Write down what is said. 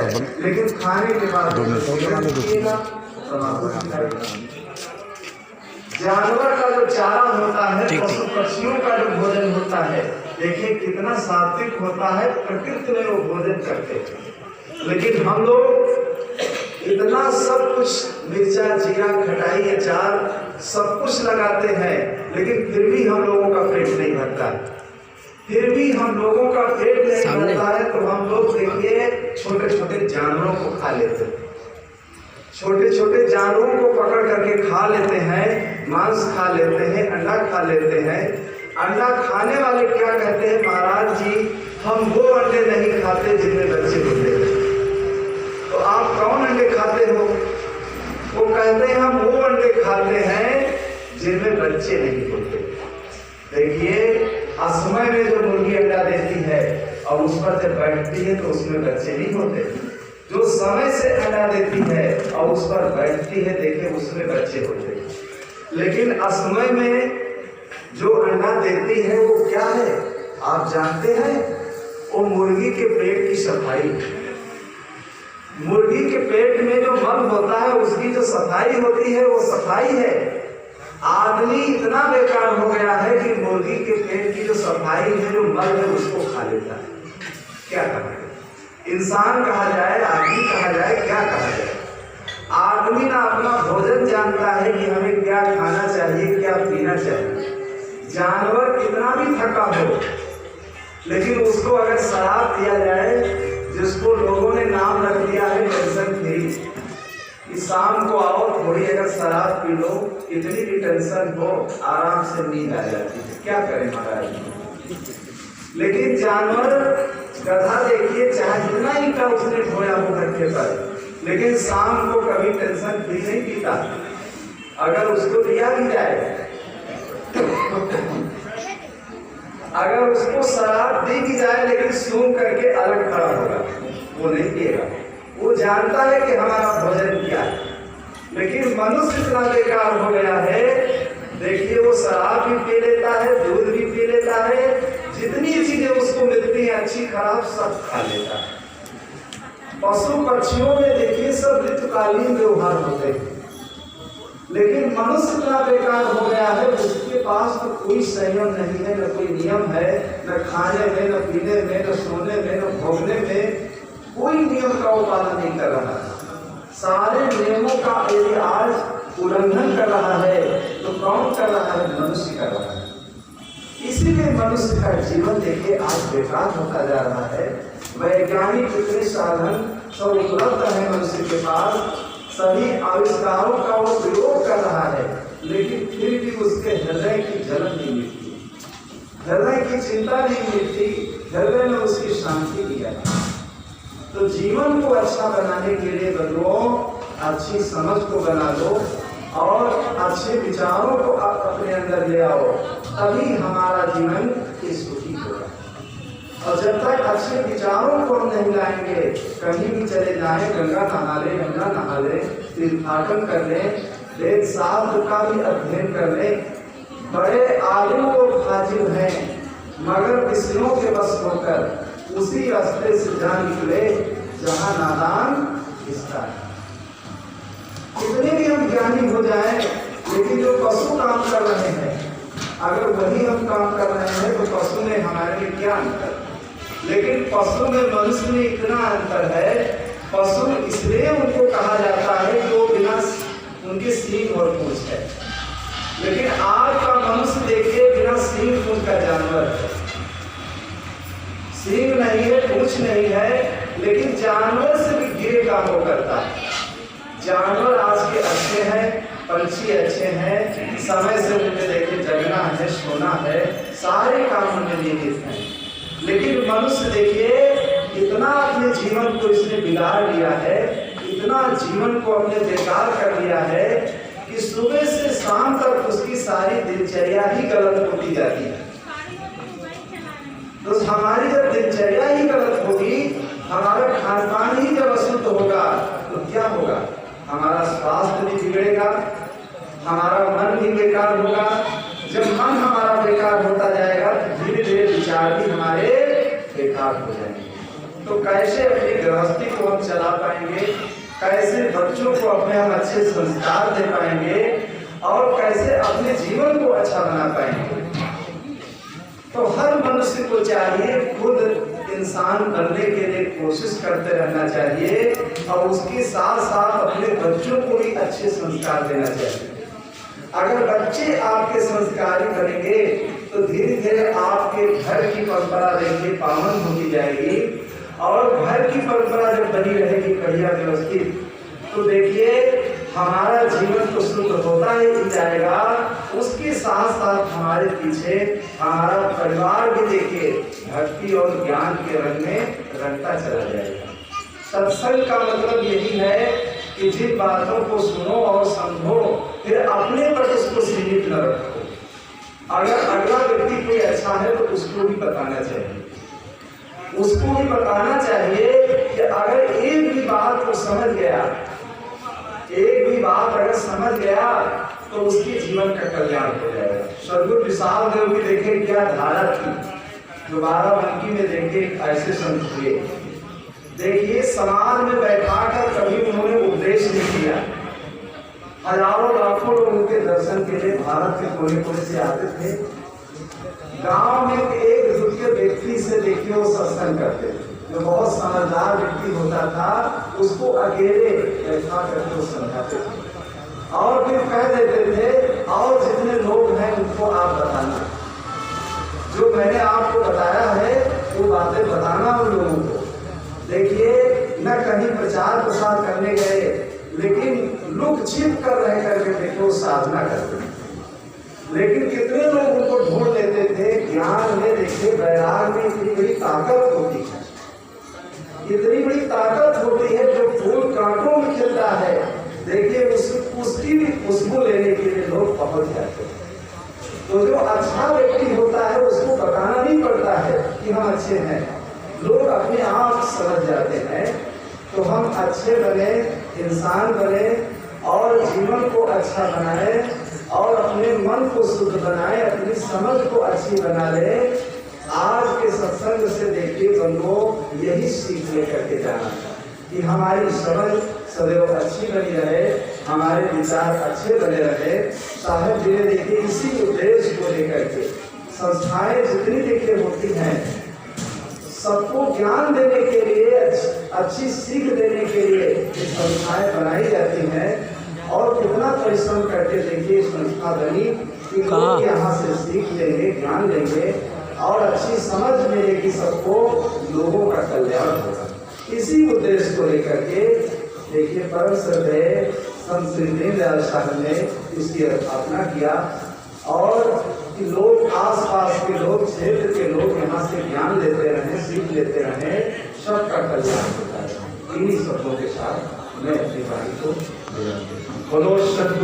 लेकिन खाने के बाद जानवर का जो चारा होता है, पशु पक्षियों का जो भोजन होता है, देखिए कितना सात्विक होता है, प्रकृति में वो भोजन करते हैं। लेकिन हम लोग इतना सब कुछ मिर्चा, जीरा, खटाई, अचार सब कुछ लगाते हैं, लेकिन फिर भी हम लोगों का पेट नहीं भरता है। फिर भी हम लोगों का पेट नहीं भरता है तो हम लोग देखिए छोटे छोटे जानवरों को खा लेते हैं, छोटे छोटे जानवरों को पकड़ करके खा लेते हैं, मांस खा लेते हैं, अंडा खा लेते हैं। अंडा खाने वाले क्या कहते हैं, महाराज जी हम वो अंडे नहीं खाते जिनमें बच्चे होते हैं। तो आप कौन अंडे खाते हो? वो कहते हैं हम वो अंडे खाते हैं जिनमें बच्चे नहीं होते। देखिए असमय में जो मुर्गी अंडा देती है और उस पर जब बैठती है तो उसमें बच्चे नहीं होते। जो समय से अंडा देती है और उस पर बैठती है, देखिए उसमें बच्चे होते हैं। लेकिन असमय में जो अंडा देती है वो क्या है आप जानते हैं? वो मुर्गी के पेट की सफाई। मुर्गी के पेट में जो मल होता है उसकी जो सफाई होती है वो सफाई है। आदमी इतना बेकार हो गया है कि मुर्गी के पेट की जो सफाई है, जो मल है, उसको खा लेता है। क्या कहा इंसान कहा जाए, आदमी कहा जाए, क्या कहा जाए? आदमी ना अपना भोजन जानता है कि हमें क्या खाना चाहिए, क्या पीना चाहिए। जानवर कितना भी थका हो, लेकिन उसको अगर शराब दिया जाए, जिसको लोगों ने नाम रख दिया है टेंशन फ्री, कि शाम को आओ थोड़ी अगर शराब पी लो, इतनी भी टेंशन हो आराम से नींद आ जाती है। क्या करें महाराज? लेकिन जानवर गधा देखिए चाहे जितना ईंटा उसने ढोया हो धक्के पर, लेकिन शाम को कभी टेंशन फ्री नहीं पीता। अगर उसको दिया भी जाए, अगर उसको शराब दी भी जाए, लेकिन सूंघ करके अलग खड़ा होगा, वो नहीं पिएगा। वो जानता है कि हमारा भोजन क्या है। लेकिन मनुष्य इतना बेकार हो गया है, देखिए वो शराब भी पी लेता है, दूध भी पी लेता है, जितनी चीजें उसको मिलती है अच्छी खराब सब खा लेता है। पशु पक्षियों में देखिए सब ऋतुकालीन व्यवहार होते हैं, लेकिन मनुष्य इतना बेकार हो गया है उसके पास तो कोई संयम नहीं है, न कोई नियम है, न खाने में, न पीने में, न सोने में, न भोगने में, कोई नियम का वो पालन नहीं कर रहा है। सारे नियमों का यदि आज उल्लंघन कर रहा है तो कौन कर रहा है? मनुष्य कर रहा है। इसीलिए मनुष्य का जीवन देखिए आज बेकार होता जा रहा है। वैज्ञानिक जितने साधन सब उपलब्ध है मनुष्य के पास, सभी आविष्कारों का वो प्रयोग कर रहा है, लेकिन फिर भी उसके हृदय की जलन नहीं मिलती, हृदय की चिंता नहीं मिलती, हृदय में उसकी शांति नहीं है। तो जीवन को अच्छा बनाने के लिए बंधुओं अच्छी समझ को बना दो और अच्छे विचारों को आप अपने अंदर ले आओ, तभी हमारा जीवन सुखी होगा। और जब तक अच्छे विचारों को हम नहीं लाएंगे, कहीं भी चले जाएं, गंगा नहा ले, यमुना नहा ले, तीर्थाटन कर ले, वेद शास्त्र का भी अध्ययन कर ले, बड़े आलिम लोग हाजिर हैं, मगर विषयों के बस होकर उसी रास्ते से जा निकले जहां नादान किसका है। कितने भी हम ज्ञानी हो जाएं, लेकिन जो पशु काम कर रहे हैं, अगर वही हम काम कर रहे हैं तो पशु में हमारे लिए क्या अंतर? लेकिन पशु में मनुष्य में इतना अंतर है। पशु इसलिए उनको कहा जाता है कि वो बिना उनके सींग और पूंछ है, लेकिन आज का मनुष्य देखिए बिना सींग पूंछ का जानवर है। सींग नहीं है, पूंछ नहीं है, लेकिन जानवर से भी गिरे काम वो करता है। जानवर आज के अच्छे हैं, पंछी अच्छे हैं, समय से उन्हें देखिए जगना है, सोना है, सारे काम उन्हें नियमित हैं। लेकिन मनुष्य देखिए इतना अपने जीवन को इसने बिगाड़ लिया है, इतना जीवन को अपने बेकार कर लिया है कि सुबह से शाम तक उसकी सारी दिनचर्या ही गलत होती जाती है। तो हमारी जब दिनचर्या ही गलत होगी, हमारा खान पान ही जब अशुद्ध होगा तो क्या होगा? हमारा स्वास्थ्य भी बिगड़ेगा, हमारा मन भी बेकार होगा। जब मन हमारा बेकार होता जाएगा तो धीरे धीरे विचार भी हमारे बेकार हो जाएंगे। तो कैसे अपनी गृहस्थी को हम चला पाएंगे, कैसे बच्चों को अपने हम अच्छे संस्कार दे पाएंगे और कैसे अपने जीवन को अच्छा बना पाएंगे। तो हर मनुष्य को चाहिए खुद इंसान बनने के लिए कोशिश करते रहना चाहिए और उसके साथ साथ अपने बच्चों को भी अच्छे संस्कार देना चाहिए। अगर बच्चे आपके संस्कारी बनेंगे तो धीरे धीरे आपके घर की परंपरा देखिए पावन होती जाएगी और घर की परंपरा जब बनी रहेगी बढ़िया व्यवस्थित, तो देखिए हमारा जीवन तो शुद्ध होता ही जाएगा, उसके साथ साथ हमारे पीछे हमारा परिवार भी देखिए भक्ति और ज्ञान के रंग में रंगता चला जाएगा। सत्संग का मतलब यही है कि जिन बातों को सुनो और समझो फिर अपने पर उसको सीमित न रखो। अगर अगला व्यक्ति कोई अच्छा है तो उसको भी बताना चाहिए, उसको भी बताना चाहिए कि अगर एक भी बात वो समझ गया, एक भी बात अगर समझ गया तो उसके जीवन का कल्याण हो जाएगा। सदगुरु विशाल देव की देखे क्या धारा थी, जो बाराबंकी में देखे ऐसे संत हुए। देखिए समाज में बैठाकर कभी उन्होंने उपदेश नहीं किया, हजारों लाखों लोग उनके दर्शन के लिए भारत के कोने कोने से आते थे। गांव में एक बुजुर्ग व्यक्ति से देखिए वो सत्संग करते थे, जो बहुत समझदार व्यक्ति होता था उसको अकेले बैठा करके वो समझाते थे और फिर कह देते थे और जितने लोग हैं उनको आप बताना, जो मैंने आपको बताया है वो बातें बताना उन लोगों को। देखिए न कहीं प्रचार प्रसार करने गए, लेकिन लुक छिप कर रह करके देखो साधना करते हैं। लेकिन कितने लोग उनको ढूंढ लेते थे। ज्ञान में देखिए वैराग में इतनी बड़ी ताकत होती है, इतनी बड़ी ताकत होती है। जो फूल कांटों में खिलता है देखिए उसकी भी खुशबू लेने के लिए लोग पहुंच जाते हैं। तो जो अच्छा व्यक्ति होता है उसको बताना नहीं पड़ता है कि हम अच्छे हैं, लोग अपने आप समझ जाते हैं। तो हम अच्छे बने, इंसान बने और जीवन को अच्छा बनाए और अपने मन को शुद्ध बनाए, अपनी समझ को अच्छी बना ले। आज के सत्संग से देखिए बंधुओं यही सीख लेकर के जाना कि हमारी समझ सदैव अच्छी बनी रहे, हमारे विचार अच्छे बने रहे। साहब जी ने देखिए इसी उद्देश्य को लेकर के संस्थाएं जितनी देखिए होती हैं सबको ज्ञान देने के लिए, अच्छी सीख देने के लिए ये संस्थाएं बनाई जाती हैं। और कितना परिश्रम करके देखिए संस्था बनी कि लोग यहाँ से सीख लेंगे, ज्ञान लेंगे और अच्छी समझ मिलेगी सबको, लोगों का कल्याण होगा। इसी उद्देश्य को लेकर के देखिए परम श्रद्धेय संत श्री दीनदयाल साहब ने इसकी स्थापना किया और कि लोग आसपास के लोग, क्षेत्र के लोग यहाँ से ज्ञान लेते रहे, सीख लेते रहे, सबका कल्याण होता है। इन्हीं शब्दों के साथ मैं अपनी वाणी को बोलो सद्गुरु।